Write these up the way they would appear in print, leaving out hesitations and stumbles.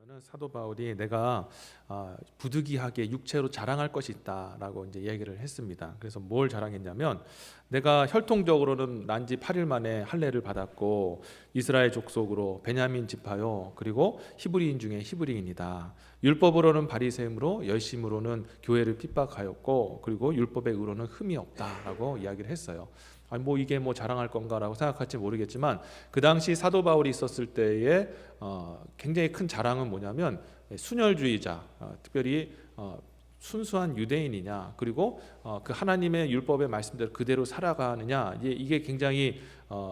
보면은 사도 바울이 내가 부득이하게 육체로 자랑할 것이 있다라고 이제 얘기를 했습니다. 그래서 뭘 자랑했냐면 내가 혈통적으로는 난지 8일 만에 할례를 받았고 이스라엘 족속으로 베냐민 지파요 그리고 히브리인 중에 히브리인이다. 율법으로는 바리새인으로 열심으로는 교회를 핍박하였고 그리고 율법의 의로는 흠이 없다라고 이야기를 했어요. 아니 뭐 이게 뭐 자랑할 건가라고 생각할지 모르겠지만 그 당시 사도 바울이 있었을 때에 굉장히 큰 자랑은 뭐냐면 순혈주의자, 특별히 순수한 유대인이냐 그리고 그 하나님의 율법의 말씀대로 그대로 살아가느냐 이게 굉장히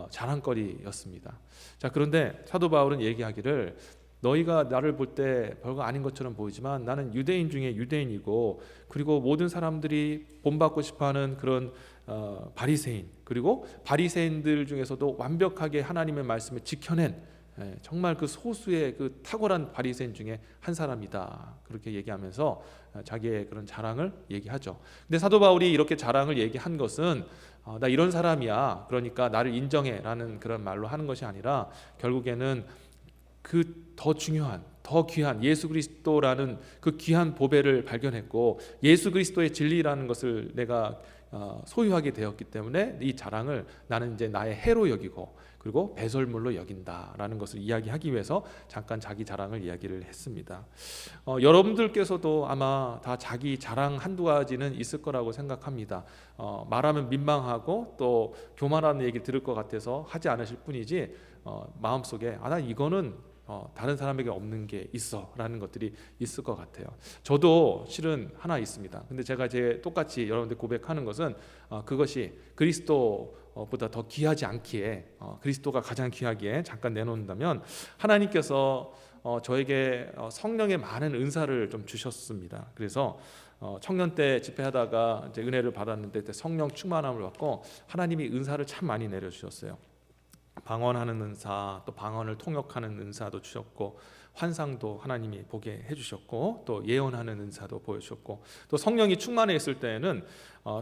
자랑거리였습니다. 자, 그런데 사도 바울은 얘기하기를 너희가 나를 볼 때 별거 아닌 것처럼 보이지만 나는 유대인 중에 유대인이고 그리고 모든 사람들이 본받고 싶어하는 그런 바리새인 그리고 바리새인들 중에서도 완벽하게 하나님의 말씀을 지켜낸 정말 그 소수의 그 탁월한 바리새인 중에 한 사람이다 그렇게 얘기하면서 자기의 그런 자랑을 얘기하죠. 근데 사도 바울이 이렇게 자랑을 얘기한 것은 나 이런 사람이야 그러니까 나를 인정해라는 그런 말로 하는 것이 아니라 결국에는 그 더 중요한 더 귀한 예수 그리스도라는 그 귀한 보배를 발견했고 예수 그리스도의 진리라는 것을 내가 소유하게 되었기 때문에 이 자랑을 나는 이제 나의 해로 여기고 그리고 배설물로 여긴다라는 것을 이야기하기 위해서 잠깐 자기 자랑을 이야기를 했습니다. 여러분들께서도 아마 다 자기 자랑 한두 가지는 있을 거라고 생각합니다. 말하면 민망하고 또 교만하는 얘기 들을 것 같아서 하지 않으실 뿐이지 마음속에 나 이거는 다른 사람에게 없는 게 있어 라는 것들이 있을 것 같아요. 저도 실은 하나 있습니다. 근데 제가 똑같이 여러분들 고백하는 것은 그것이 그리스도보다 더 귀하지 않기에 그리스도가 가장 귀하기에 잠깐 내놓는다면 하나님께서 저에게 성령의 많은 은사를 좀 주셨습니다. 그래서 청년 때 집회하다가 이제 은혜를 받았는데 그때 성령 충만함을 받고 하나님이 은사를 참 많이 내려주셨어요. 방언하는 은사, 또 방언을 통역하는 은사도 주셨고 환상도 하나님이 보게 해주셨고 또 예언하는 은사도 보여주셨고 또 성령이 충만해 있을 때에는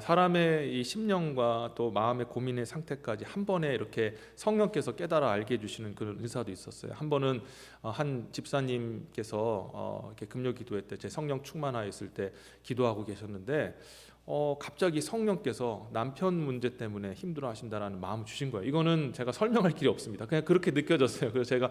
사람의 이 심령과 또 마음의 고민의 상태까지 한 번에 이렇게 성령께서 깨달아 알게 해주시는 그런 은사도 있었어요. 한 번은 한 집사님께서 이렇게 금요 기도회 때 제 성령 충만하여 있을 때 기도하고 계셨는데 갑자기 성령께서 남편 문제 때문에 힘들어하신다라는 마음을 주신 거예요. 이거는 제가 설명할 길이 없습니다. 그냥 그렇게 느껴졌어요. 그래서 제가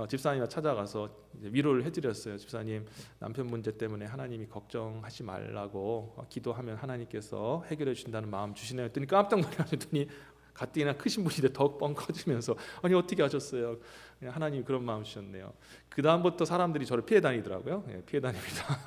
집사님과 찾아가서 위로를 해드렸어요. 집사님, 남편 문제 때문에 하나님이 걱정하지 말라고 기도하면 하나님께서 해결해 주신다는 마음 주시네요. 했더니 깜짝 놀라더니 가뜩이나 크신 분인데 더 뻥 커지면서 아니 어떻게 하셨어요? 그냥 하나님이 그런 마음 주셨네요. 그 다음부터 사람들이 저를 피해 다니더라고요. 피해 다닙니다.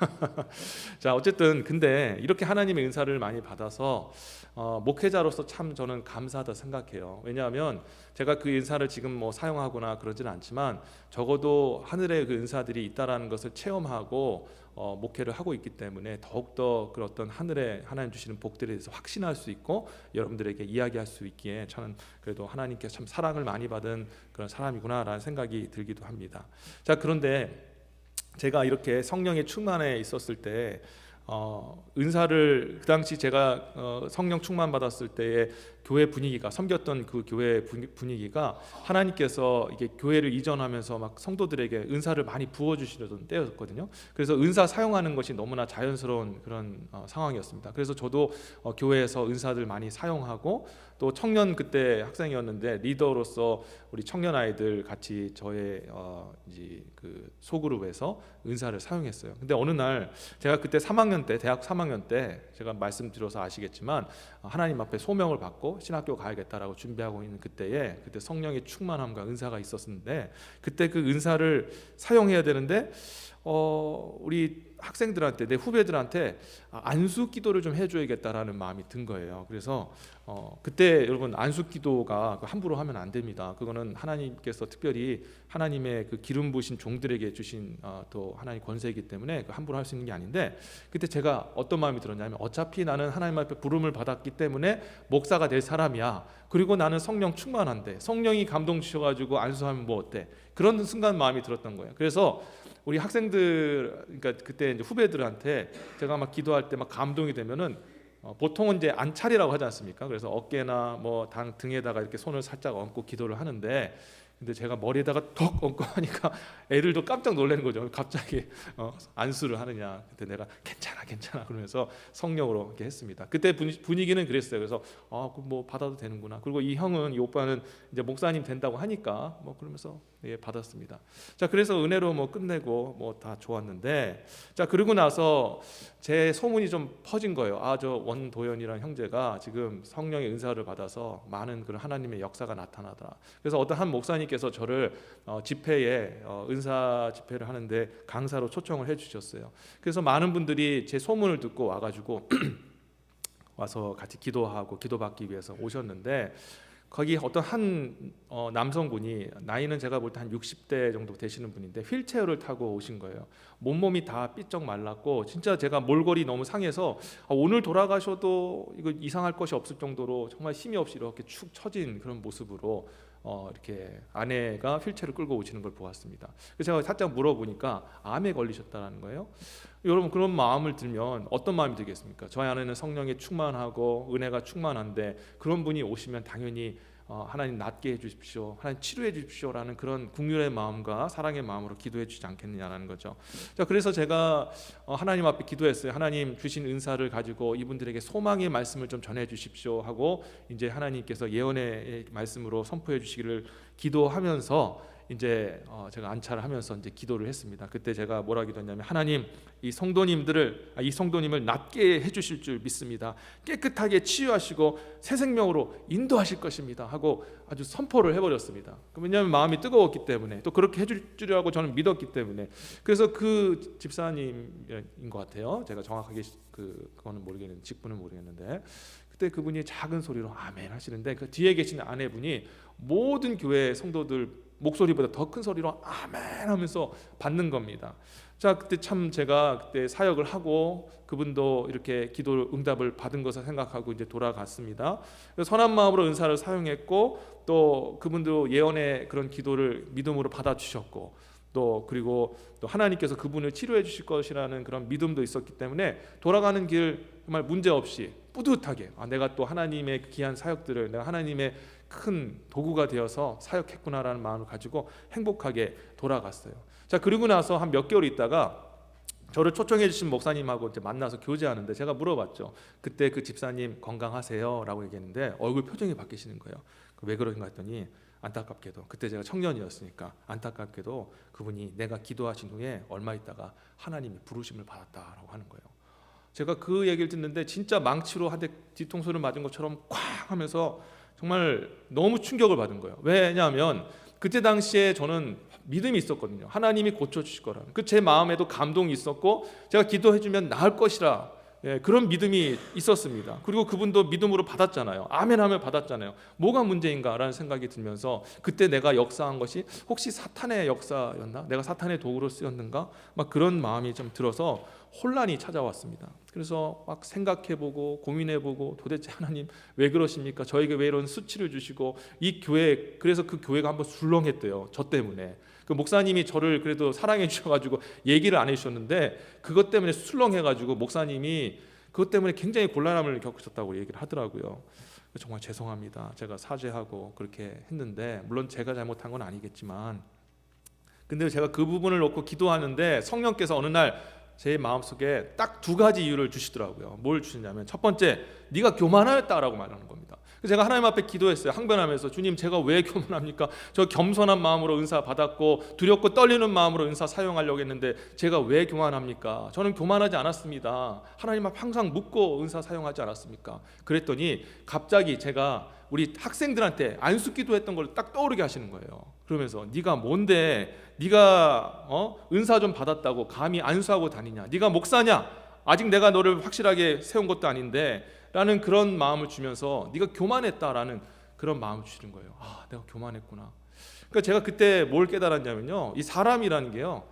자, 어쨌든 근데 이렇게 하나님의 은사를 많이 받아서 목회자로서 참 저는 감사하다 생각해요. 왜냐하면 제가 그 은사를 지금 뭐 사용하거나 그러지는 않지만 적어도 하늘의 그 은사들이 있다라는 것을 체험하고 목회를 하고 있기 때문에 더욱더 그런 어떤 하늘에 하나님 주시는 복들에 대해서 확신할 수 있고 여러분들에게 이야기할 수 있기에 저는 그래도 하나님께 참 사랑을 많이 받은 그런 사람이구나라는 생각이 들기도 합니다. 자, 그런데 제가 이렇게 성령에 충만해 있었을 때 은사를 그 당시 제가 성령 충만 받았을 때의 교회 분위기가 섬겼던 그 교회 분위기가 하나님께서 이게 교회를 이전하면서 막 성도들에게 은사를 많이 부어주시려던 때였거든요. 그래서 은사 사용하는 것이 너무나 자연스러운 그런 상황이었습니다. 그래서 저도 교회에서 은사들 많이 사용하고 또 청년 그때 학생이었는데 리더로서 우리 청년 아이들 같이 저의 이제 그 소그룹에서 은사를 사용했어요. 근데 어느 날 제가 그때 3학년 때 대학 3학년 때 제가 말씀드려서 아시겠지만 하나님 앞에 소명을 받고 신학교 가야겠다라고 준비하고 있는 그때 성령의 충만함과 은사가 있었는데 그때 그 은사를 사용해야 되는데 우리 학생들한테 내 후배들한테 안수 기도를 좀 해줘야겠다라는 마음이 든 거예요. 그래서 그때 여러분 안수 기도가 함부로 하면 안 됩니다. 그거는 하나님께서 특별히 하나님의 그 기름 부으신 종들에게 주신 또 하나님 권세이기 때문에 함부로 할 수 있는 게 아닌데 그때 제가 어떤 마음이 들었냐면 어차피 나는 하나님 앞에 부름을 받았기 때문에 목사가 될 사람이야. 그리고 나는 성령 충만한데 성령이 감동 주셔가지고 안수하면 뭐 어때? 그런 순간 마음이 들었던 거예요. 그래서 우리 학생들 그러니까 그때 이제 후배들한테 제가 막 기도할 때 막 감동이 되면은 보통은 이제 안찰이라고 하지 않습니까? 그래서 어깨나 뭐 등에다가 이렇게 손을 살짝 얹고 기도를 하는데 근데 제가 머리에다가 턱 얹고 하니까 애들도 깜짝 놀라는 거죠. 갑자기 안수를 하느냐. 그때 내가 괜찮아 그러면서 성령으로 이렇게 했습니다. 그때 분위기는 그랬어요. 그래서 뭐 받아도 되는구나. 그리고 이 형은, 이 오빠는 이제 목사님 된다고 하니까 뭐 그러면서 예, 받았습니다. 자, 그래서 은혜로 뭐 끝내고 뭐 다 좋았는데, 자, 그러고 나서 제 소문이 좀 퍼진 거예요. 저 원도현이라는 형제가 지금 성령의 은사를 받아서 많은 그런 하나님의 역사가 나타나더라. 그래서 어떤 한 목사님께서 저를 집회에 은사 집회를 하는데 강사로 초청을 해주셨어요. 그래서 많은 분들이 제 소문을 듣고 와가지고 와서 같이 기도하고 기도받기 위해서 오셨는데, 거기 어떤 한 남성분이, 나이는 제가 볼 때 한 60대 정도 되시는 분인데 휠체어를 타고 오신 거예요. 몸이 다 삐쩍 말랐고 진짜 제가 몰골이 너무 상해서 오늘 돌아가셔도 이거 이상할 것이 없을 정도로 정말 힘이 없이 이렇게 축 처진 그런 모습으로 이렇게 아내가 휠체어를 끌고 오시는 걸 보았습니다. 그래서 제가 살짝 물어보니까 암에 걸리셨다는 거예요. 여러분, 그런 마음을 들면 어떤 마음이 들겠습니까? 저희 안에는 성령이 충만하고 은혜가 충만한데 그런 분이 오시면 당연히 하나님 낫게 해주십시오, 하나님 치료해 주십시오라는 그런 긍휼의 마음과 사랑의 마음으로 기도해 주지 않겠느냐라는 거죠. 자, 그래서 제가 하나님 앞에 기도했어요. 하나님 주신 은사를 가지고 이분들에게 소망의 말씀을 좀 전해 주십시오 하고, 이제 하나님께서 예언의 말씀으로 선포해 주시기를 기도하면서 이제 제가 안차를 하면서 이제 기도를 했습니다. 그때 제가 뭐라 기도했냐면, 하나님, 이 성도님을 낫게 해주실 줄 믿습니다. 깨끗하게 치유하시고 새 생명으로 인도하실 것입니다 하고 아주 선포를 해버렸습니다. 왜냐하면 마음이 뜨거웠기 때문에, 또 그렇게 해줄 줄이라고 저는 믿었기 때문에. 그래서 그 집사님인 것 같아요. 제가 정확하게 그거는 모르겠는데, 직분은 모르겠는데, 그때 그분이 작은 소리로 아멘 하시는데 그 뒤에 계신 아내분이 모든 교회 성도들 목소리보다 더 큰 소리로 아멘 하면서 받는 겁니다. 자, 그때 참 제가 그때 사역을 하고 그분도 이렇게 기도 응답을 받은 것을 생각하고 이제 돌아갔습니다. 선한 마음으로 은사를 사용했고, 또 그분도 예언의 그런 기도를 믿음으로 받아주셨고, 또 그리고 또 하나님께서 그분을 치료해 주실 것이라는 그런 믿음도 있었기 때문에 돌아가는 길 정말 문제 없이 뿌듯하게, 내가 또 하나님의 귀한 사역들을, 내가 하나님의 큰 도구가 되어서 사역했구나라는 마음을 가지고 행복하게 돌아갔어요. 자, 그리고 나서 한 몇 개월 있다가 저를 초청해 주신 목사님하고 이제 만나서 교제하는데 제가 물어봤죠. 그때 그 집사님 건강하세요? 라고 얘기했는데 얼굴 표정이 바뀌시는 거예요. 왜 그런가 했더니, 안타깝게도 그때 제가 청년이었으니까 안타깝게도 그분이 내가 기도하신 후에 얼마 있다가 하나님이 부르심을 받았다라고 하는 거예요. 제가 그 얘기를 듣는데 진짜 망치로 한 대 뒤통수를 맞은 것처럼 쾅 하면서 정말 너무 충격을 받은 거예요. 왜냐하면 그때 당시에 저는 믿음이 있었거든요. 하나님이 고쳐주실 거라는 제 마음에도 감동이 있었고, 제가 기도해주면 나을 것이라, 그런 믿음이 있었습니다. 그리고 그분도 믿음으로 받았잖아요. 아멘 하면 받았잖아요. 뭐가 문제인가라는 생각이 들면서, 그때 내가 역사한 것이 혹시 사탄의 역사였나? 내가 사탄의 도구로 쓰였는가? 막 그런 마음이 좀 들어서 혼란이 찾아왔습니다. 그래서 막 생각해보고 고민해보고, 도대체 하나님 왜 그러십니까? 저에게 왜 이런 수치를 주시고, 이 교회, 그래서 그 교회가 한번 술렁했대요. 저 때문에. 그 목사님이 저를 그래도 사랑해 주셔가지고 얘기를 안 해주셨는데, 그것 때문에 술렁해가지고 목사님이 그것 때문에 굉장히 곤란함을 겪으셨다고 얘기를 하더라고요. 정말 죄송합니다. 제가 사죄하고 그렇게 했는데, 물론 제가 잘못한 건 아니겠지만, 근데 제가 그 부분을 놓고 기도하는데 성령께서 어느 날 제 마음속에 딱 두 가지 이유를 주시더라고요. 뭘 주시냐면, 첫 번째, 네가 교만하였다라고 말하는 겁니다. 제가 하나님 앞에 기도했어요. 항변하면서, 주님, 제가 왜 교만합니까? 저 겸손한 마음으로 은사 받았고 두렵고 떨리는 마음으로 은사 사용하려고 했는데 제가 왜 교만합니까? 저는 교만하지 않았습니다. 하나님 앞에 항상 묻고 은사 사용하지 않았습니까? 그랬더니 갑자기 제가 우리 학생들한테 안수기도 했던 걸 딱 떠오르게 하시는 거예요. 그러면서, 네가 뭔데, 네가 은사 좀 받았다고 감히 안수하고 다니냐? 네가 목사냐? 아직 내가 너를 확실하게 세운 것도 아닌데 라는 그런 마음을 주면서, 네가 교만했다라는 그런 마음을 주시는 거예요. 내가 교만했구나. 그러니까 제가 그때 뭘 깨달았냐면요, 이 사람이라는 게요,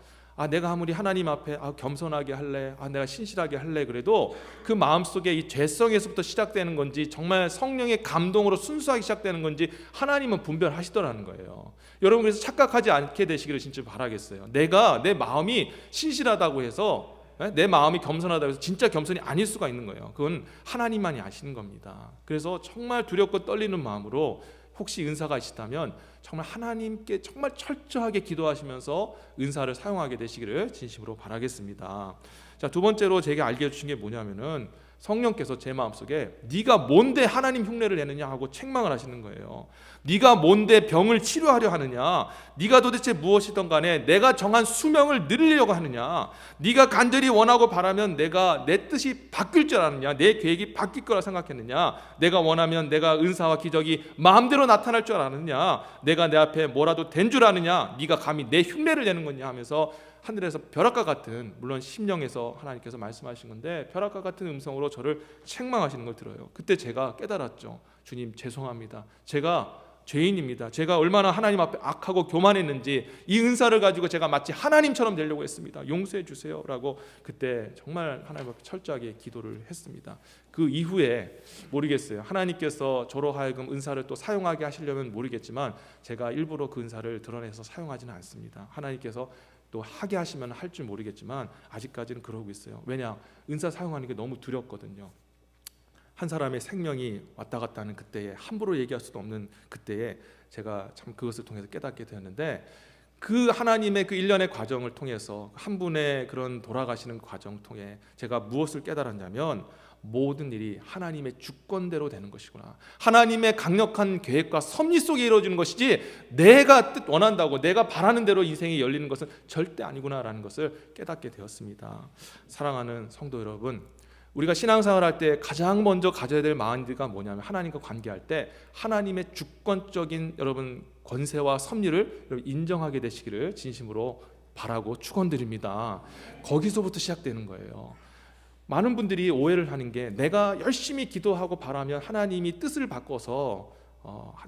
내가 아무리 하나님 앞에 겸손하게 할래, 내가 신실하게 할래, 그래도 그 마음속에 이 죄성에서부터 시작되는 건지 정말 성령의 감동으로 순수하게 시작되는 건지 하나님은 분별하시더라는 거예요. 여러분, 그래서 착각하지 않게 되시기를 진짜 바라겠어요. 내 마음이 신실하다고 해서, 내 마음이 겸손하다고 해서 진짜 겸손이 아닐 수가 있는 거예요. 그건 하나님만이 아시는 겁니다. 그래서 정말 두렵고 떨리는 마음으로 혹시 은사가 있다면 정말 하나님께 정말 철저하게 기도하시면서 은사를 사용하게 되시기를 진심으로 바라겠습니다. 자, 두 번째로 제게 알게 해주신 게 뭐냐면은 성령께서 제 마음속에 네가 뭔데 하나님 흉내를 내느냐 하고 책망을 하시는 거예요. 네가 뭔데 병을 치료하려 하느냐, 네가 도대체 무엇이든 간에 내가 정한 수명을 늘리려고 하느냐, 네가 간절히 원하고 바라면 내가 내 뜻이 바뀔 줄 아느냐, 내 계획이 바뀔 거라 생각했느냐, 내가 원하면 내가 은사와 기적이 마음대로 나타날 줄 아느냐, 내가 내 앞에 뭐라도 된 줄 아느냐, 네가 감히 내 흉내를 내는 거냐 하면서 하늘에서 벼락과 같은, 물론 심령에서 하나님께서 말씀하신 건데 벼락과 같은 음성으로 저를 책망하시는 걸 들어요. 그때 제가 깨달았죠. 주님 죄송합니다. 제가 죄인입니다. 제가 얼마나 하나님 앞에 악하고 교만했는지 이 은사를 가지고 제가 마치 하나님처럼 되려고 했습니다. 용서해 주세요 라고 그때 정말 하나님 앞에 철저하게 기도를 했습니다. 그 이후에 모르겠어요. 하나님께서 저로 하여금 은사를 또 사용하게 하시려면 모르겠지만 제가 일부러 그 은사를 드러내서 사용하지는 않습니다. 하나님께서 또 하게 하시면 할 줄 모르겠지만 아직까지는 그러고 있어요. 왜냐? 은사 사용하는 게 너무 두렵거든요. 한 사람의 생명이 왔다 갔다 하는 그때에, 함부로 얘기할 수도 없는 그때에 제가 참 그것을 통해서 깨닫게 되었는데, 그 하나님의 그 일련의 과정을 통해서 한 분의 그런 돌아가시는 과정 통해 제가 무엇을 깨달았냐면 모든 일이 하나님의 주권대로 되는 것이구나. 하나님의 강력한 계획과 섭리 속에 이루어지는 것이지 내가 뜻 원한다고 내가 바라는 대로 인생이 열리는 것은 절대 아니구나라는 것을 깨닫게 되었습니다. 사랑하는 성도 여러분, 우리가 신앙생활 할 때 가장 먼저 가져야 될 마인드가 뭐냐면 하나님과 관계할 때 하나님의 주권적인 여러분 권세와 섭리를 여러분 인정하게 되시기를 진심으로 바라고 축원드립니다. 거기서부터 시작되는 거예요. 많은 분들이 오해를 하는 게 내가 열심히 기도하고 바라면 하나님이 뜻을 바꿔서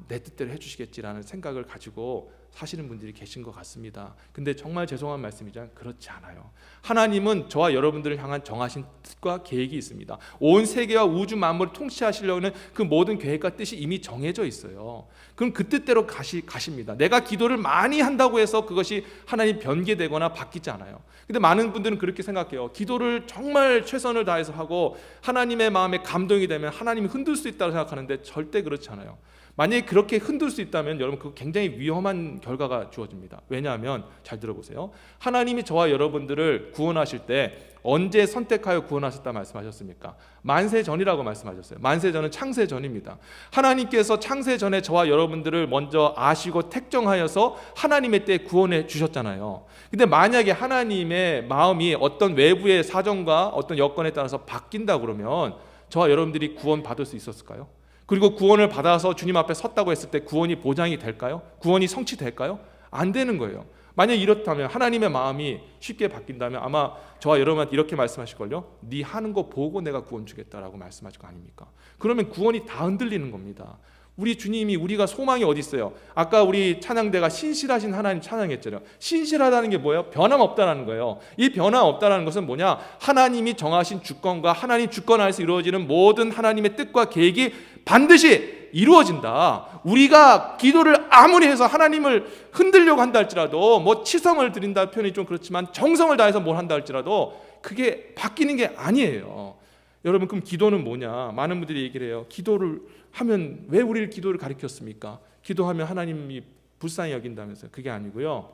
내 뜻대로 해주시겠지라는 생각을 가지고 사시는 분들이 계신 것 같습니다. 근데 정말 죄송한 말씀이지만 그렇지 않아요. 하나님은 저와 여러분들을 향한 정하신 뜻과 계획이 있습니다. 온 세계와 우주 만물을 통치하시려는 그 모든 계획과 뜻이 이미 정해져 있어요. 그럼 그 뜻대로 가십니다. 내가 기도를 많이 한다고 해서 그것이 하나님 변개되거나 바뀌지 않아요. 근데 많은 분들은 그렇게 생각해요. 기도를 정말 최선을 다해서 하고 하나님의 마음에 감동이 되면 하나님이 흔들 수 있다고 생각하는데 절대 그렇지 않아요. 만약에 그렇게 흔들 수 있다면 여러분 그거 굉장히 위험한 결과가 주어집니다. 왜냐하면 잘 들어보세요. 하나님이 저와 여러분들을 구원하실 때 언제 선택하여 구원하셨다 말씀하셨습니까? 만세 전이라고 말씀하셨어요. 만세 전은 창세 전입니다. 하나님께서 창세 전에 저와 여러분들을 먼저 아시고 택정하여서 하나님의 때에 구원해 주셨잖아요. 근데 만약에 하나님의 마음이 어떤 외부의 사정과 어떤 여건에 따라서 바뀐다 그러면 저와 여러분들이 구원 받을 수 있었을까요? 그리고 구원을 받아서 주님 앞에 섰다고 했을 때 구원이 보장이 될까요? 구원이 성취될까요? 안 되는 거예요. 만약 이렇다면 하나님의 마음이 쉽게 바뀐다면 아마 저와 여러분한테 이렇게 말씀하실걸요. 네 하는 거 보고 내가 구원 주겠다라고 말씀하실 거 아닙니까? 그러면 구원이 다 흔들리는 겁니다. 우리 주님이, 우리가 소망이 어디 있어요? 아까 우리 찬양대가 신실하신 하나님 찬양했잖아요. 신실하다는 게 뭐예요? 변함없다라는 거예요. 이 변함없다라는 것은 뭐냐? 하나님이 정하신 주권과 하나님 주권 안에서 이루어지는 모든 하나님의 뜻과 계획이 반드시 이루어진다. 우리가 기도를 아무리 해서 하나님을 흔들려고 한다 할지라도, 뭐 치성을 드린다 표현이 좀 그렇지만 정성을 다해서 뭘 한다 할지라도 그게 바뀌는 게 아니에요. 여러분, 그럼 기도는 뭐냐? 많은 분들이 얘기를 해요. 기도를 하면 왜 우리를 기도를 가르쳤습니까? 기도하면 하나님이 불쌍히 여긴다면서요. 그게 아니고요.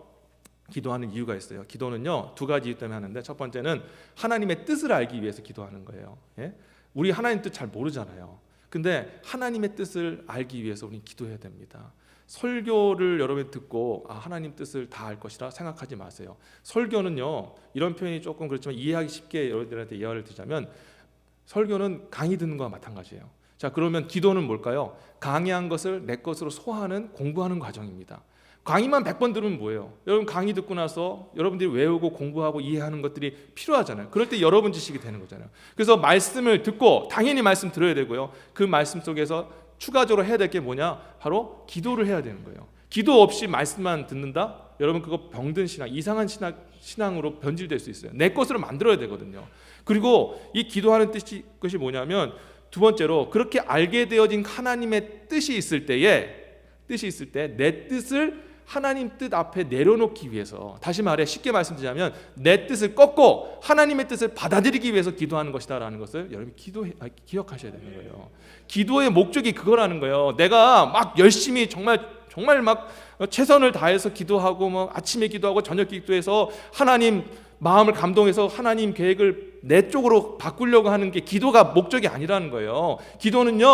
기도하는 이유가 있어요. 기도는요, 두 가지 이유 때문에 하는데, 첫 번째는 하나님의 뜻을 알기 위해서 기도하는 거예요. 예? 우리 하나님 뜻 잘 모르잖아요. 근데 하나님의 뜻을 알기 위해서 우리는 기도해야 됩니다. 설교를 여러분이 듣고 하나님 뜻을 다 알 것이라 생각하지 마세요. 설교는요, 이런 표현이 조금 그렇지만 이해하기 쉽게 여러분들한테 예화를 드자면, 설교는 강의 듣는 거와 마찬가지예요. 자, 그러면 기도는 뭘까요? 강의한 것을 내 것으로 소화하는, 공부하는 과정입니다. 강의만 100번 들으면 뭐예요? 여러분 강의 듣고 나서 여러분들이 외우고 공부하고 이해하는 것들이 필요하잖아요. 그럴 때 여러분 지식이 되는 거잖아요. 그래서 말씀을 듣고 당연히 말씀 들어야 되고요. 그 말씀 속에서 추가적으로 해야 될 게 뭐냐? 바로 기도를 해야 되는 거예요. 기도 없이 말씀만 듣는다? 여러분 그거 병든 신앙, 이상한 신앙으로 변질될 수 있어요. 내 것으로 만들어야 되거든요. 그리고 이 기도하는 것이 뭐냐면, 두 번째로 그렇게 알게 되어진 하나님의 뜻이 있을 때 내 뜻을 하나님 뜻 앞에 내려놓기 위해서, 다시 말해 쉽게 말씀드리자면 내 뜻을 꺾고 하나님의 뜻을 받아들이기 위해서 기도하는 것이다라는 것을 여러분이 기억하셔야 되는 거예요. 기도의 목적이 그거라는 거예요. 내가 막 열심히 정말 막 최선을 다해서 기도하고 뭐 아침에 기도하고 저녁 기도해서 하나님 마음을 감동해서 하나님 계획을 내 쪽으로 바꾸려고 하는 게 기도가 목적이 아니라는 거예요. 기도는요,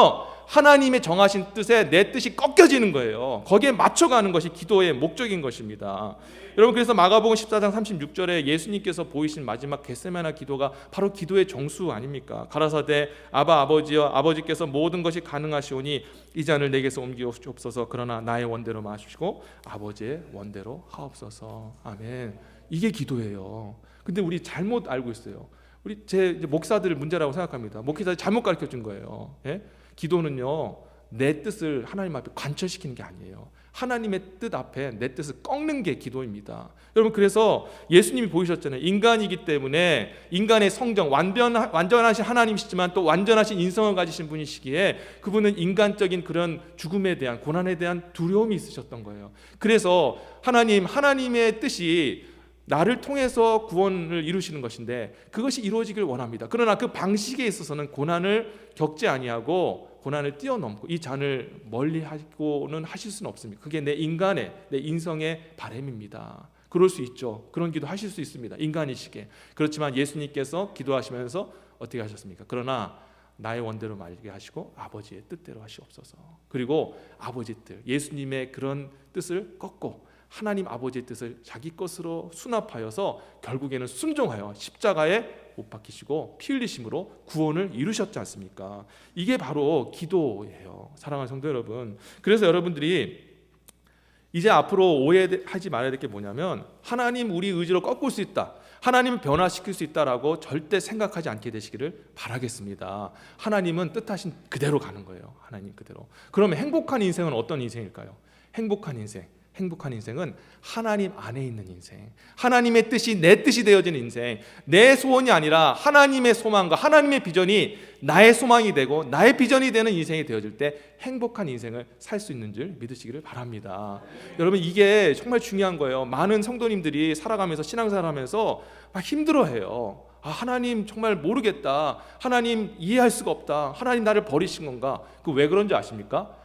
하나님의 정하신 뜻에 내 뜻이 꺾여지는 거예요. 거기에 맞춰가는 것이 기도의 목적인 것입니다. 여러분, 그래서 마가복음 14장 36절에 예수님께서 보이신 마지막 겟세마네 기도가 바로 기도의 정수 아닙니까? 가라사대 아바 아버지여, 아버지께서 모든 것이 가능하시오니 이 잔을 내게서 옮기옵소서. 그러나 나의 원대로 마시고 아버지의 원대로 하옵소서. 아멘. 이게 기도예요. 근데 우리 잘못 알고 있어요. 우리 제 목사들 문제라고 생각합니다. 목사들이 잘못 가르쳐 준 거예요. 예? 기도는요, 내 뜻을 하나님 앞에 관철시키는 게 아니에요. 하나님의 뜻 앞에 내 뜻을 꺾는 게 기도입니다. 여러분, 그래서 예수님이 보이셨잖아요. 인간이기 때문에 인간의 성정, 완전하신 하나님이시지만 또 완전하신 인성을 가지신 분이시기에 그분은 인간적인 그런 죽음에 대한, 고난에 대한 두려움이 있으셨던 거예요. 그래서 하나님의 뜻이 나를 통해서 구원을 이루시는 것인데 그것이 이루어지길 원합니다. 그러나 그 방식에 있어서는 고난을 겪지 아니하고 고난을 뛰어넘고 이 잔을 멀리 하고는 하실 수는 없습니다. 그게 내 인성의 바람입니다. 그럴 수 있죠. 그런 기도 하실 수 있습니다. 인간이시게. 그렇지만 예수님께서 기도하시면서 어떻게 하셨습니까? 그러나 나의 원대로 말게 하시고 아버지의 뜻대로 하시옵소서. 그리고 아버지 뜻, 예수님의 그런 뜻을 꺾고 하나님 아버지의 뜻을 자기 것으로 수납하여서 결국에는 순종하여 십자가에 못 박히시고 피 흘리심으로 구원을 이루셨지 않습니까? 이게 바로 기도예요. 사랑하는 성도 여러분, 그래서 여러분들이 이제 앞으로 오해하지 말아야 될 게 뭐냐면 하나님 우리 의지로 꺾을 수 있다, 하나님을 변화시킬 수 있다라고 절대 생각하지 않게 되시기를 바라겠습니다. 하나님은 뜻하신 그대로 가는 거예요. 하나님 그대로. 그러면 행복한 인생은 어떤 인생일까요? 행복한 인생은 하나님 안에 있는 인생, 하나님의 뜻이 내 뜻이 되어지는 인생, 내 소원이 아니라 하나님의 소망과 하나님의 비전이 나의 소망이 되고 나의 비전이 되는 인생이 되어질 때 행복한 인생을 살 수 있는 줄 믿으시기를 바랍니다. 여러분, 이게 정말 중요한 거예요. 많은 성도님들이 살아가면서 신앙생활하면서 막 힘들어해요. 하나님 정말 모르겠다, 하나님 이해할 수가 없다, 하나님 나를 버리신 건가? 그 왜 그런지 아십니까?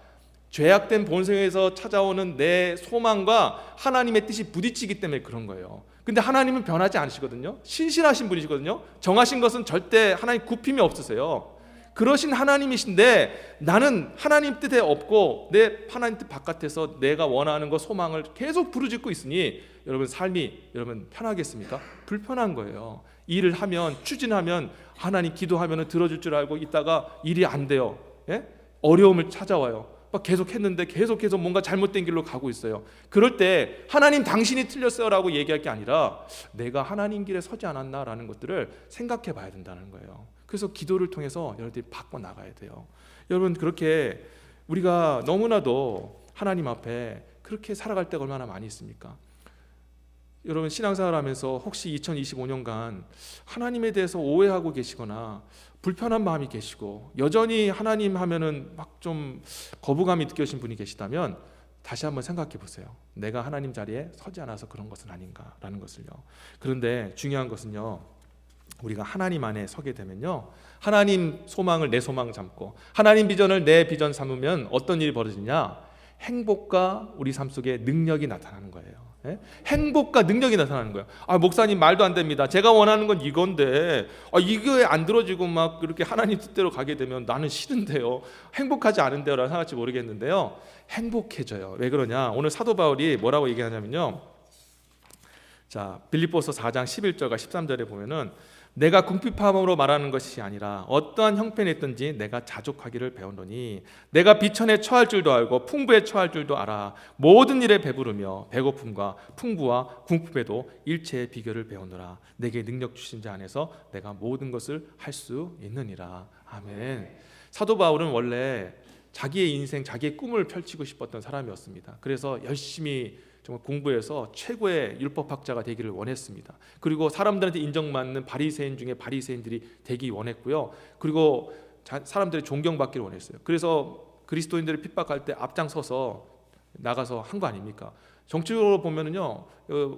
죄악된 본성에서 찾아오는 내 소망과 하나님의 뜻이 부딪히기 때문에 그런 거예요. 근데 하나님은 변하지 않으시거든요. 신실하신 분이시거든요. 정하신 것은 절대 하나님 굽힘이 없으세요. 그러신 하나님이신데 나는 하나님 뜻에 없고 내 하나님 뜻 바깥에서 내가 원하는 것, 소망을 계속 부르짖고 있으니 여러분 삶이 편하겠습니까? 불편한 거예요. 일을 하면, 추진하면, 하나님 기도하면 들어줄 줄 알고 있다가 일이 안 돼요. 예? 어려움을 찾아와요. 막 계속했는데 계속 뭔가 잘못된 길로 가고 있어요. 그럴 때 하나님 당신이 틀렸어요라고 얘기할 게 아니라 내가 하나님 길에 서지 않았나라는 것들을 생각해 봐야 된다는 거예요. 그래서 기도를 통해서 여러분들이 바꿔 나가야 돼요. 여러분, 그렇게 우리가 너무나도 하나님 앞에 그렇게 살아갈 때가 얼마나 많이 있습니까? 여러분, 신앙생활 하면서 혹시 2025년간 하나님에 대해서 오해하고 계시거나 불편한 마음이 계시고 여전히 하나님 하면은 막 좀 거부감이 느껴진 분이 계시다면 다시 한번 생각해 보세요. 내가 하나님 자리에 서지 않아서 그런 것은 아닌가라는 것을요. 그런데 중요한 것은요, 우리가 하나님 안에 서게 되면요, 하나님 소망을 내 소망 삼고 하나님 비전을 내 비전 삼으면 어떤 일이 벌어지냐? 행복과 우리 삶 속에 능력이 나타나는 거예요. 예? 행복과 능력이 나타나는 거예요. 목사님 말도 안 됩니다. 제가 원하는 건 이건데 이거에 안 들어지고 막 그렇게 하나님 뜻대로 가게 되면 나는 싫은데요, 행복하지 않은데요 라고 생각할지 모르겠는데요, 행복해져요. 왜 그러냐? 오늘 사도 바울이 뭐라고 얘기하냐면요, 자, 빌립보서 4장 11절과 13절에 보면은 내가 궁핍함으로 말하는 것이 아니라 어떠한 형편에 있든지 내가 자족하기를 배웠노니 내가 비천에 처할 줄도 알고 풍부에 처할 줄도 알아. 모든 일에 배부르며 배고픔과 풍부와 궁핍에도 일체의 비결을 배우노라. 내게 능력 주신 자 안에서 내가 모든 것을 할 수 있느니라. 아멘. 사도 바울은 원래 자기의 인생, 자기의 꿈을 펼치고 싶었던 사람이었습니다. 그래서 열심히 정말 공부해서 최고의 율법학자가 되기를 원했습니다. 그리고 사람들한테 인정받는 바리새인 중에 바리새인들이 되기 원했고요. 그리고 사람들의 존경받기를 원했어요. 그래서 그리스도인들을 핍박할 때 앞장서서 나가서 한 거 아닙니까? 정치적으로 보면은요,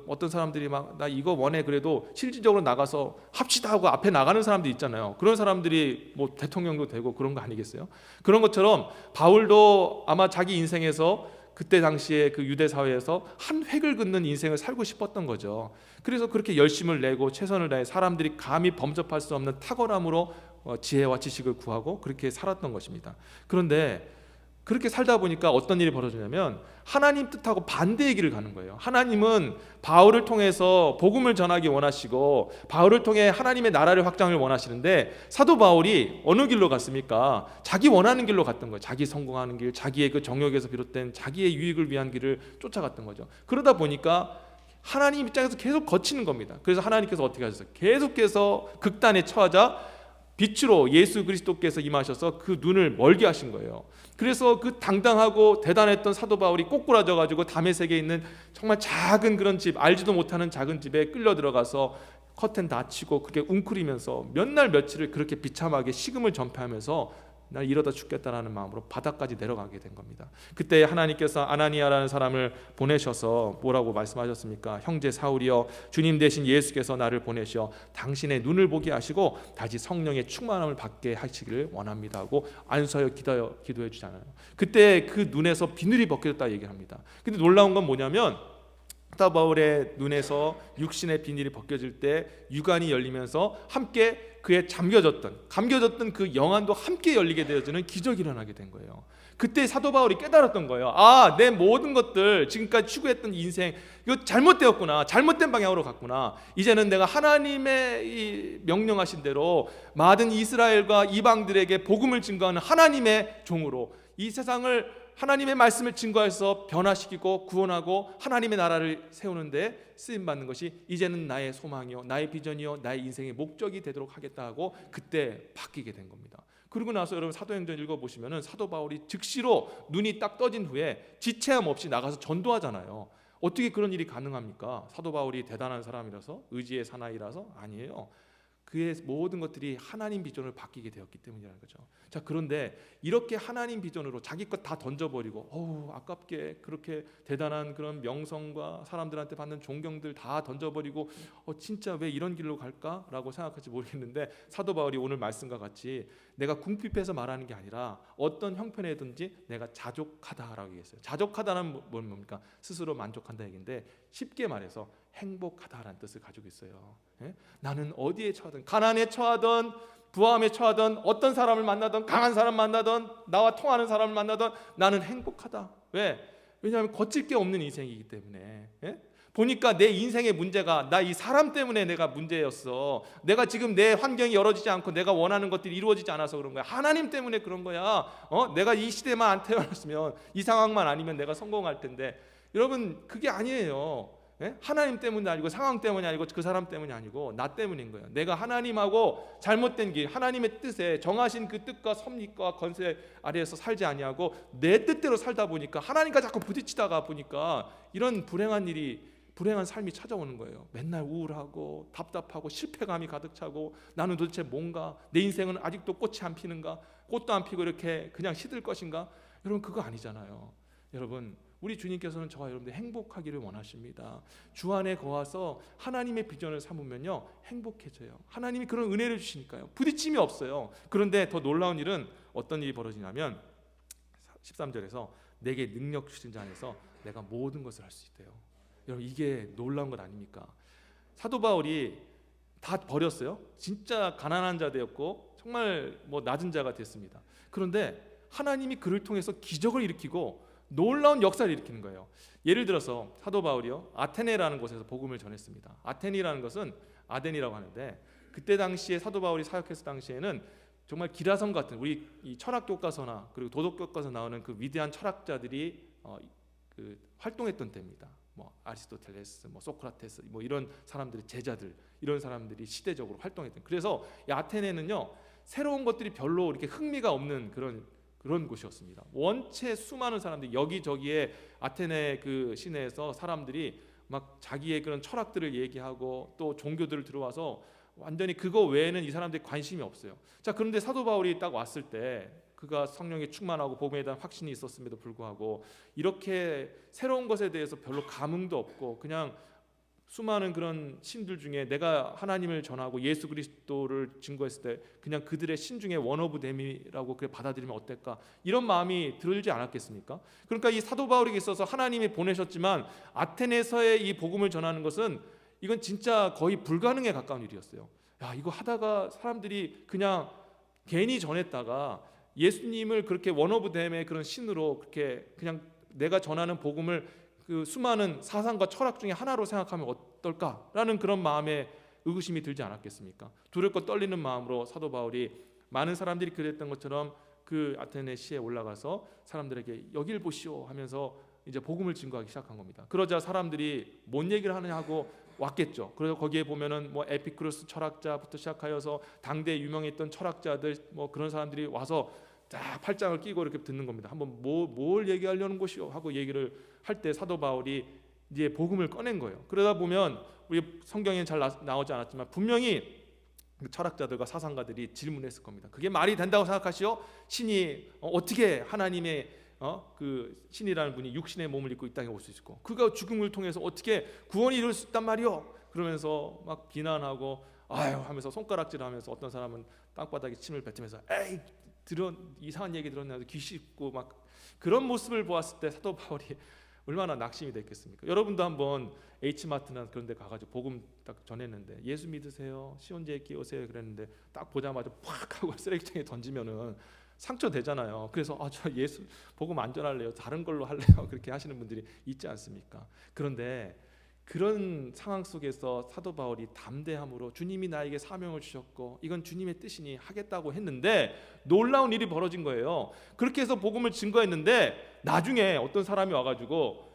어떤 사람들이 막 나 이거 원해 그래도 실질적으로 나가서 합시다 하고 앞에 나가는 사람들 있잖아요. 그런 사람들이 뭐 대통령도 되고 그런 거 아니겠어요? 그런 것처럼 바울도 아마 자기 인생에서 그때 당시에 그 유대 사회에서 한 획을 긋는 인생을 살고 싶었던 거죠. 그래서 그렇게 열심을 내고 최선을 다해 사람들이 감히 범접할 수 없는 탁월함으로 지혜와 지식을 구하고 그렇게 살았던 것입니다. 그런데 그렇게 살다 보니까 어떤 일이 벌어지냐면 하나님 뜻하고 반대의 길을 가는 거예요. 하나님은 바울을 통해서 복음을 전하기 원하시고 바울을 통해 하나님의 나라를 확장을 원하시는데 사도 바울이 어느 길로 갔습니까? 자기 원하는 길로 갔던 거예요. 자기 성공하는 길, 자기의 그 정욕에서 비롯된 자기의 유익을 위한 길을 쫓아갔던 거죠. 그러다 보니까 하나님 입장에서 계속 거치는 겁니다. 그래서 하나님께서 어떻게 하셨어요? 계속해서 극단에 처하자 빛으로 예수 그리스도께서 임하셔서 그 눈을 멀게 하신 거예요. 그래서 그 당당하고 대단했던 사도 바울이 꼬꾸라져 가지고 다메섹에 있는 정말 작은 그런 집, 알지도 못하는 작은 집에 끌려 들어가서 커튼 닫히고 그게 웅크리면서 몇 날 며칠을 그렇게 비참하게 식음을 전폐하면서 날 이러다 죽겠다라는 마음으로 바닥까지 내려가게 된 겁니다. 그때 하나님께서 아나니아라는 사람을 보내셔서 뭐라고 말씀하셨습니까? 형제 사울이여, 주님 대신 예수께서 나를 보내셔 당신의 눈을 보게 하시고 다시 성령의 충만함을 받게 하시기를 원합니다 하고 안수하여 기도해 주잖아요. 그때 그 눈에서 비늘이 벗겨졌다 얘기합니다. 근데 놀라운 건 뭐냐면 사도 바울의 눈에서 육신의 비닐이 벗겨질 때 유관이 열리면서 함께 그의 감겨졌던 그 영안도 함께 열리게 되어지는 기적이 일어나게 된 거예요. 그때 사도 바울이 깨달았던 거예요. 아, 내 모든 것들 지금까지 추구했던 인생 이거 잘못되었구나. 잘못된 방향으로 갔구나. 이제는 내가 하나님의 이 명령하신 대로 많은 이스라엘과 이방들에게 복음을 증거하는 하나님의 종으로 이 세상을 하나님의 말씀을 증거해서 변화시키고 구원하고 하나님의 나라를 세우는데 쓰임받는 것이 이제는 나의 소망이요 나의 비전이요 나의 인생의 목적이 되도록 하겠다 하고 그때 바뀌게 된 겁니다. 그러고 나서 여러분 사도행전 읽어보시면 사도 바울이 즉시로 눈이 딱 떠진 후에 지체함 없이 나가서 전도하잖아요. 어떻게 그런 일이 가능합니까? 사도 바울이 대단한 사람이라서 의지의 사나이라서 아니에요. 그의 모든 것들이 하나님 비전으로 바뀌게 되었기 때문이라는 거죠. 자, 그런데 이렇게 하나님 비전으로 자기 것 다 던져버리고 아깝게 그렇게 대단한 그런 명성과 사람들한테 받는 존경들 다 던져버리고 진짜 왜 이런 길로 갈까라고 생각할지 모르겠는데 사도 바울이 오늘 말씀과 같이 내가 궁핍해서 말하는 게 아니라 어떤 형편에든지 내가 자족하다라고 얘기했어요. 자족하다는 뭡니까? 스스로 만족한다 얘기인데 쉽게 말해서 행복하다라는 뜻을 가지고 있어요. 예? 나는 어디에 처하든 가난에 처하든 부함에 처하든 어떤 사람을 만나든 강한 사람 만나든 나와 통하는 사람을 만나든 나는 행복하다. 왜? 왜냐하면 거칠 게 없는 인생이기 때문에. 예? 보니까 내 인생의 문제가 나 이 사람 때문에 내가 문제였어. 내가 지금 내 환경이 열어지지 않고 내가 원하는 것들이 이루어지지 않아서 그런 거야. 하나님 때문에 그런 거야. 내가 이 시대만 안 태어났으면 이 상황만 아니면 내가 성공할 텐데 여러분 그게 아니에요. 예? 하나님 때문이 아니고 상황 때문이 아니고 그 사람 때문이 아니고 나 때문인 거예요. 내가 하나님하고 잘못된 길 하나님의 뜻에 정하신 그 뜻과 섭리과 건세 아래에서 살지 아니하고 내 뜻대로 살다 보니까 하나님과 자꾸 부딪히다가 보니까 이런 불행한 삶이 찾아오는 거예요. 맨날 우울하고 답답하고 실패감이 가득 차고 나는 도대체 뭔가 내 인생은 아직도 꽃이 안 피는가 꽃도 안 피고 이렇게 그냥 시들 것인가 여러분 그거 아니잖아요. 여러분 우리 주님께서는 저와 여러분들 행복하기를 원하십니다. 주 안에 거하서 하나님의 비전을 삼으면요 행복해져요. 하나님이 그런 은혜를 주시니까요. 부딪힘이 없어요. 그런데 더 놀라운 일은 어떤 일이 벌어지냐면 13절에서 내게 능력 주신 자 안에서 내가 모든 것을 할 수 있대요. 여러분 이게 놀라운 것 아닙니까? 사도 바울이 다 버렸어요. 진짜 가난한 자 되었고 정말 낮은 자가 됐습니다. 그런데 하나님이 그를 통해서 기적을 일으키고 놀라운 역사를 일으키는 거예요. 예를 들어서 사도 바울이요 아테네라는 곳에서 복음을 전했습니다. 아테네라는 것은 아덴이라고 하는데 그때 당시에 사도 바울이 사역했을 당시에는 정말 기라성 같은 우리 이 철학 교과서나 그리고 도덕 교과서 나오는 그 위대한 철학자들이 그 활동했던 때입니다. 아리스토텔레스, 소크라테스 이런 사람들의 제자들 이런 사람들이 시대적으로 활동했던. 그래서 이 아테네는요 새로운 것들이 별로 이렇게 흥미가 없는 그런 곳이었습니다. 원체 수많은 사람들이 여기저기에 아테네 그 시내에서 사람들이 막 자기의 그런 철학들을 얘기하고 또 종교들을 들어와서 완전히 그거 외에는 이 사람들이 관심이 없어요. 자, 그런데 사도 바울이 딱 왔을 때 그가 성령에 충만하고 복음에 대한 확신이 있었음에도 불구하고 이렇게 새로운 것에 대해서 별로 감흥도 없고 그냥 수많은 그런 신들 중에 내가 하나님을 전하고 예수 그리스도를 증거했을 때 그냥 그들의 신 중에 원 오브 댐이라고 그래 받아들이면 어떨까, 이런 마음이 들지 않았겠습니까? 그러니까 이 사도 바울에게 있어서 하나님이 보내셨지만 아테네서의 이 복음을 전하는 것은 이건 진짜 거의 불가능에 가까운 일이었어요. 야, 이거 하다가 사람들이 그냥 괜히 전했다가 예수님을 그렇게 원 오브 댐의 그런 신으로 그렇게 그냥 내가 전하는 복음을 그 수많은 사상과 철학 중에 하나로 생각하면 어떨까라는 그런 마음에 의구심이 들지 않았겠습니까? 두렵고 떨리는 마음으로 사도 바울이 많은 사람들이 그랬던 것처럼 그 아테네 시에 올라가서 사람들에게 여길 보시오 하면서 이제 복음을 증거하기 시작한 겁니다. 그러자 사람들이 뭔 얘기를 하느냐 하고 왔겠죠. 그래서 거기에 보면은 뭐 에피쿠로스 철학자부터 시작하여서 당대에 유명했던 철학자들 뭐 그런 사람들이 와서 딱 팔짱을 끼고 이렇게 듣는 겁니다. 한번 뭘 얘기하려는 것이요 하고 얘기를 할 때 사도 바울이 이제 복음을 꺼낸 거예요. 그러다 보면 우리 성경에는 잘 나오지 않았지만 분명히 철학자들과 사상가들이 질문했을 겁니다. 그게 말이 된다고 생각하시오? 신이 어떻게 하나님의 그 신이라는 분이 육신의 몸을 입고 이 땅에 올 수 있고 그가 죽음을 통해서 어떻게 구원이 이룰 수 있단 말이오? 그러면서 막 비난하고 아유 하면서 손가락질하면서 어떤 사람은 땅바닥에 침을 뱉으면서 에이 이상한 얘기 들었나 귀 씹고 막 그런 모습을 보았을 때 사도 바울이 얼마나 낙심이 됐겠습니까? 여러분도 한번 H마트나 그런 데 가가지고 복음 딱 전했는데 예수 믿으세요, 시온제에 끼우세요 그랬는데 딱 보자마자 팍 하고 쓰레기통에 던지면은 상처 되잖아요. 그래서 저 예수 복음 안 전할래요, 다른 걸로 할래요 그렇게 하시는 분들이 있지 않습니까? 그런데 그런 상황 속에서 사도 바울이 담대함으로 주님이 나에게 사명을 주셨고 이건 주님의 뜻이니 하겠다고 했는데 놀라운 일이 벌어진 거예요. 그렇게 해서 복음을 증거했는데 나중에 어떤 사람이 와가지고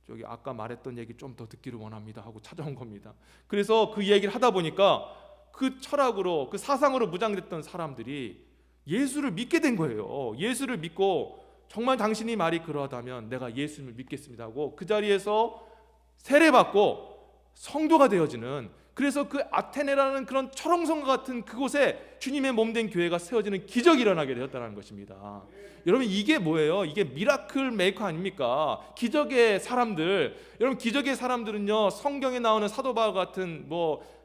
저기 아까 말했던 얘기 좀 더 듣기를 원합니다 하고 찾아온 겁니다. 그래서 그 얘기를 하다 보니까 그 철학으로 그 사상으로 무장됐던 사람들이 예수를 믿게 된 거예요. 예수를 믿고 정말 당신이 말이 그러하다면 내가 예수님을 믿겠습니다 하고 그 자리에서 세례받고 성도가 되어지는, 그래서 그 아테네라는 그런 철옹성과 같은 그곳에 주님의 몸된 교회가 세워지는 기적이 일어나게 되었다는 것입니다. 여러분 이게 뭐예요? 이게 미라클 메이커 아닙니까? 기적의 사람들. 여러분 기적의 사람들은요 성경에 나오는 사도 바울 같은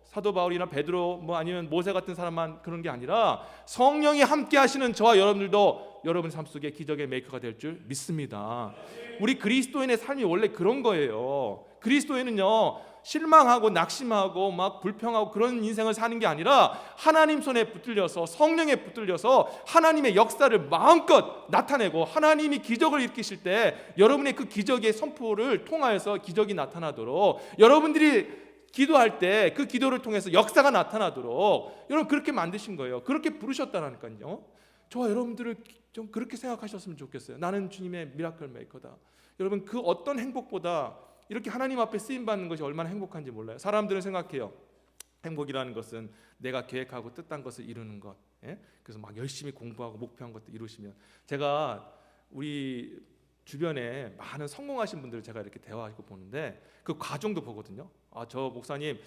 사도 바울이나 베드로 아니면 모세 같은 사람만 그런 게 아니라 성령이 함께 하시는 저와 여러분들도 여러분 삶 속에 기적의 메이커가 될 줄 믿습니다. 우리 그리스도인의 삶이 원래 그런 거예요. 그리스도인은요 실망하고 낙심하고 막 불평하고 그런 인생을 사는 게 아니라 하나님 손에 붙들려서 성령에 붙들려서 하나님의 역사를 마음껏 나타내고 하나님이 기적을 일으키실 때 여러분의 그 기적의 선포를 통하여서 기적이 나타나도록 여러분들이 기도할 때 그 기도를 통해서 역사가 나타나도록 여러분 그렇게 만드신 거예요. 그렇게 부르셨다니까요. 저와 여러분들을 좀 그렇게 생각하셨으면 좋겠어요. 나는 주님의 미라클 메이커다. 여러분 그 어떤 행복보다 이렇게 하나님 앞에 쓰임받는 것이 얼마나 행복한지 몰라요. 사람들은 생각해요. 행복이라는 것은 내가 계획하고 뜻한 것을 이루는 것. 그래서 막 열심히 공부하고 목표한 것도 이루시면, 제가 우리 주변에 많은 성공하신 분들을 제가 이렇게 대화하고 보는데 그 과정도 보거든요. 저 목사님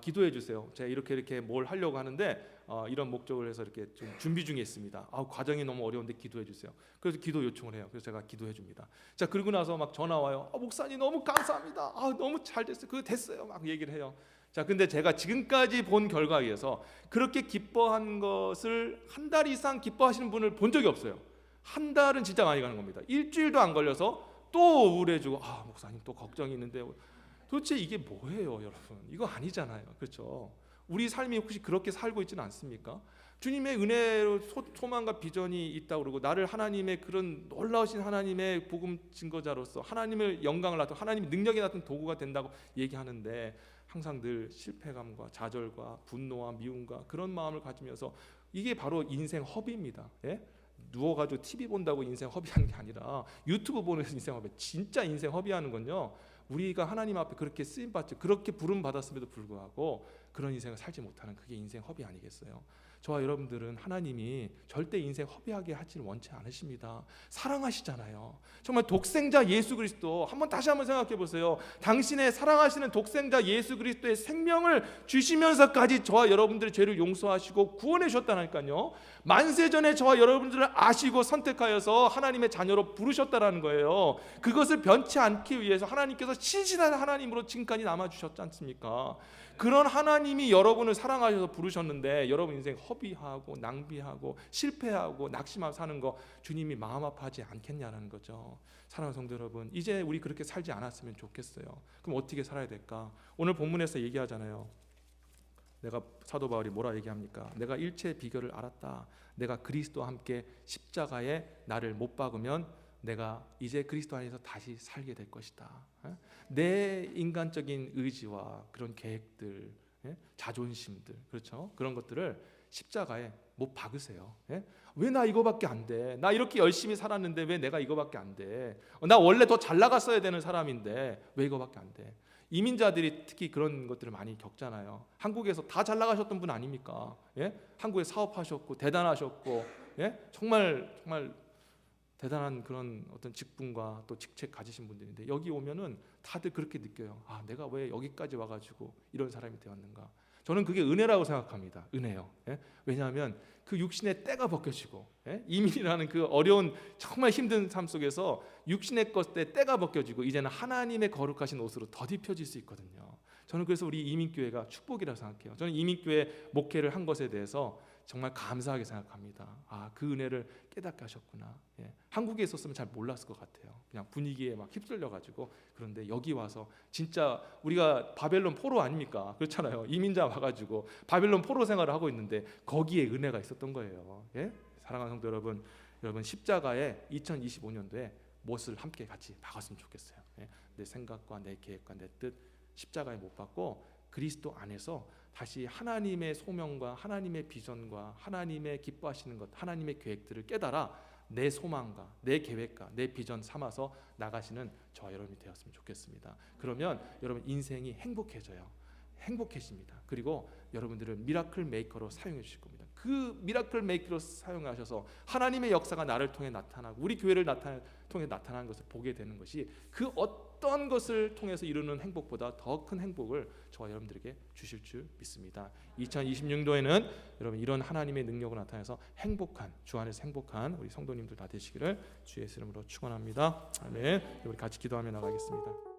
기도해 주세요. 제가 이렇게 뭘 하려고 하는데 이런 목적을 해서 이렇게 좀 준비 중에 있습니다. 과정이 너무 어려운데 기도해 주세요. 그래서 기도 요청을 해요. 그래서 제가 기도해 줍니다. 자, 그리고 나서 막 전화 와요. 목사님 너무 감사합니다. 너무 잘 됐어요. 그거 됐어요. 막 얘기를 해요. 자, 근데 제가 지금까지 본 결과에 의해서 그렇게 기뻐한 것을 한 달 이상 기뻐하시는 분을 본 적이 없어요. 한 달은 진짜 많이 가는 겁니다. 일주일도 안 걸려서 또 우울해지고 목사님 또 걱정이 있는데 도대체 이게 뭐예요, 여러분? 이거 아니잖아요, 그렇죠? 우리 삶이 혹시 그렇게 살고 있지는 않습니까? 주님의 은혜로 소망과 비전이 있다고 그러고 나를 하나님의 그런 놀라우신 하나님의 복음 증거자로서 하나님을 영광을 나타내고 하나님의 능력이 나타낸 도구가 된다고 얘기하는데 항상 늘 실패감과 좌절과 분노와 미움과 그런 마음을 가지면서 이게 바로 인생 허비입니다. 누워가지고 TV 본다고 인생 허비하는 게 아니라 유튜브 보는 인생 허비. 진짜 인생 허비하는 건요, 우리가 하나님 앞에 그렇게 쓰임받지 그렇게 부름 받았음에도 불구하고 그런 인생을 살지 못하는 그게 인생 허비 아니겠어요? 저와 여러분들은 하나님이 절대 인생 허비하게 하지는 원치 않으십니다. 사랑하시잖아요. 정말 독생자 예수 그리스도 다시 한번 생각해 보세요. 당신의 사랑하시는 독생자 예수 그리스도의 생명을 주시면서까지 저와 여러분들의 죄를 용서하시고 구원해 주셨다니까요. 만세전에 저와 여러분들을 아시고 선택하여서 하나님의 자녀로 부르셨다라는 거예요. 그것을 변치 않기 위해서 하나님께서 신실한 하나님으로 지금까지 남아주셨지 않습니까? 그런 하나님이 여러분을 사랑하셔서 부르셨는데 여러분 인생 허비하고 낭비하고 실패하고 낙심하고 사는 거 주님이 마음 아파하지 않겠냐는 거죠. 사랑하는 성도 여러분, 이제 우리 그렇게 살지 않았으면 좋겠어요. 그럼 어떻게 살아야 될까? 오늘 본문에서 얘기하잖아요. 내가 사도 바울이 뭐라 얘기합니까? 내가 일체의 비결을 알았다. 내가 그리스도와 함께 십자가에 나를 못 박으면 내가 이제 그리스도 안에서 다시 살게 될 것이다. 내 인간적인 의지와 그런 계획들, 자존심들, 그렇죠? 그런 것들을 십자가에 못 박으세요. 왜 나 이거밖에 안 돼? 나 이렇게 열심히 살았는데 왜 내가 이거밖에 안 돼? 나 원래 더 잘 나갔어야 되는 사람인데 왜 이거밖에 안 돼? 이민자들이 특히 그런 것들을 많이 겪잖아요. 한국에서 다 잘 나가셨던 분 아닙니까? 한국에 사업하셨고 대단하셨고, 정말 대단한 그런 어떤 직분과 또 직책 가지신 분들인데 여기 오면은 다들 그렇게 느껴요. 아, 내가 왜 여기까지 와가지고 이런 사람이 되었는가? 저는 그게 은혜라고 생각합니다. 은혜요. 왜냐하면 그 육신의 때가 벗겨지고, 이민이라는 그 어려운 정말 힘든 삶 속에서 육신의 것에 때가 벗겨지고 이제는 하나님의 거룩하신 옷으로 덧입혀질 수 있거든요. 저는 그래서 우리 이민교회가 축복이라고 생각해요. 저는 이민교회 목회를 한 것에 대해서 정말 감사하게 생각합니다. 아, 그 은혜를 깨닫게 하셨구나. 한국에 있었으면 잘 몰랐을 것 같아요. 그냥 분위기에 막 휩쓸려가지고. 그런데 여기 와서 진짜 우리가 바벨론 포로 아닙니까? 그렇잖아요. 이민자 와가지고 바벨론 포로 생활을 하고 있는데 거기에 은혜가 있었던 거예요. 사랑하는 성도 여러분, 십자가에 2025년도에 못을 함께 같이 박았으면 좋겠어요. 내 생각과 내 계획과 내 뜻 십자가에 못 박고 그리스도 안에서 다시 하나님의 소명과 하나님의 비전과 하나님의 기뻐하시는 것, 하나님의 계획들을 깨달아 내 소망과 내 계획과 내 비전 삼아서 나가시는 저와 여러분이 되었으면 좋겠습니다. 그러면 여러분 인생이 행복해집니다. 그리고 여러분들을 미라클 메이커로 사용해 주실 겁니다. 그 미라클 메이커로 사용하셔서 하나님의 역사가 나를 통해 나타나고 우리 교회를 통해 나타나는 것을 보게 되는 것이 그 어떤 것을 통해서 이루는 행복보다 더 큰 행복을 저와 여러분들에게 주실 줄 믿습니다. 2026년도에는 여러분 이런 하나님의 능력을 나타내서 행복한, 주 안에서 행복한 우리 성도님들 다 되시기를 주의 이름으로 축원합니다. 아멘. 우리 같이 기도하며 나가겠습니다.